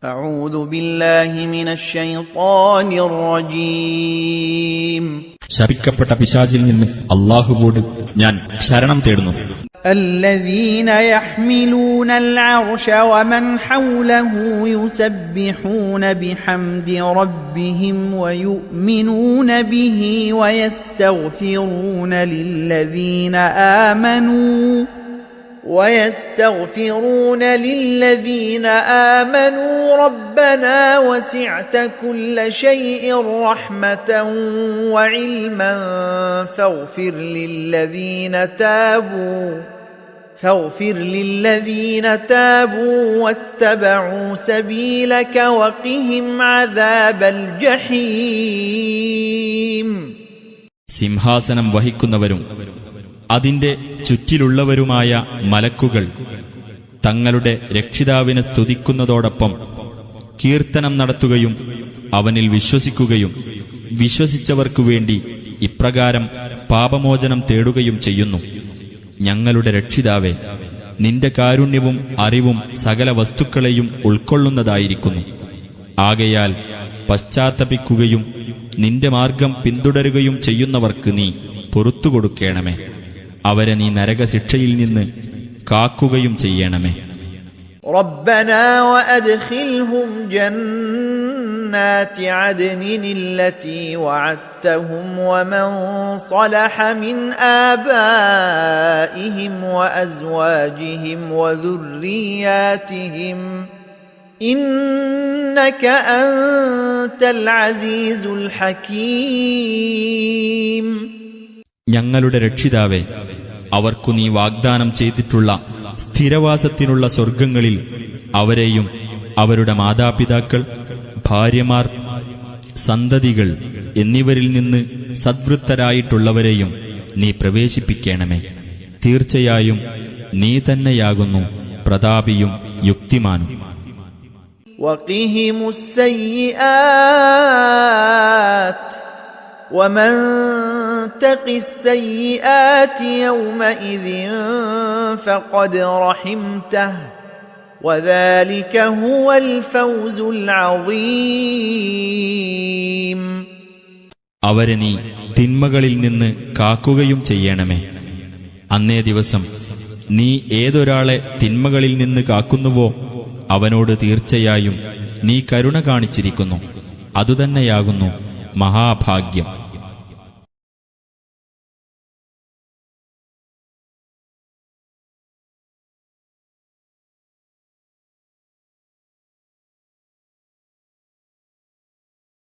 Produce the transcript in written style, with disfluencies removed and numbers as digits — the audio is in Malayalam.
أعوذ بالله من الشيطان الرجيم ശപിക്കപ്പെട്ട പിശാചിൽ നിന്ന് അല്ലാഹുവോട് ഞാൻ ശരണം തേടുന്നു. الذين يحملون العرش ومن حوله يسبحون بحمد ربهم ويؤمنون به ويستغفرون للذين آمنوا ربنا وسعت كل شيء رحمة وعلما فاغفر للذين تابوا واتبعوا سبيلك وقهم عذاب الجحيم. സിംഹാസനം വഹിക്കുന്നവരും അതിന്റെ ചുറ്റിലുള്ളവരുമായ മലക്കുകൾ തങ്ങളുടെ രക്ഷിതാവിനെ സ്തുതിക്കുന്നതോടൊപ്പം കീർത്തനം നടത്തുകയും അവനിൽ വിശ്വസിക്കുകയും വിശ്വസിച്ചവർക്കുവേണ്ടി ഇപ്രകാരം പാപമോചനം തേടുകയും ചെയ്യുന്നു. ഞങ്ങളുടെ രക്ഷിതാവേ, നിന്റെ കാരുണ്യവും അറിവും സകല വസ്തുക്കളെയും ഉൾക്കൊള്ളുന്നതായിരിക്കുന്നു. ആകയാൽ പശ്ചാത്തപിക്കുകയും നിന്റെ മാർഗം പിന്തുടരുകയും ചെയ്യുന്നവർക്ക് നീ പൊറുത്തുകൊടുക്കേണമേ. അവരെ നീ നരകശിക്ഷയിൽ നിന്ന് കാക്കുകയും ചെയ്യണമേ. ربنا وأدخلهم جنات عدن التي وعدتهم ومن صلح من آبائهم وأزواجهم وذرياتهم إنك أنت العزيز الحكيم. ഞങ്ങളുടെ രക്ഷിതാവേ, അവർക്കു നീ വാഗ്ദാനം ചെയ്തിട്ടുള്ള സ്ഥിരവാസത്തിനുള്ള സ്വർഗങ്ങളിൽ അവരെയും അവരുടെ മാതാപിതാക്കൾ, ഭാര്യമാർ, സന്തതികൾ എന്നിവരിൽ നിന്ന് സദ്വൃത്തരായിട്ടുള്ളവരെയും നീ പ്രവേശിപ്പിക്കണമേ. തീർച്ചയായും നീ തന്നെയാകുന്നു പ്രതാപിയും യുക്തിമാനും. وقهم السيئات ومن تق السيئات يومئذ فقد رحمته وذلك هو الفوز العظيم. അവരെ നീ തിന്മകളിൽ നിന്ന് കാക്കുകയും ചെയ്യണമേ. അന്നേ ദിവസം നീ ഏതൊരാളെ തിന്മകളിൽ നിന്ന് കാക്കുന്നുവോ അവനോട് തീർച്ചയായും നീ കരുണ കാണിച്ചിരിക്കുന്നു. അതുതന്നെയാകുന്നു മഹാഭാഗ്യം.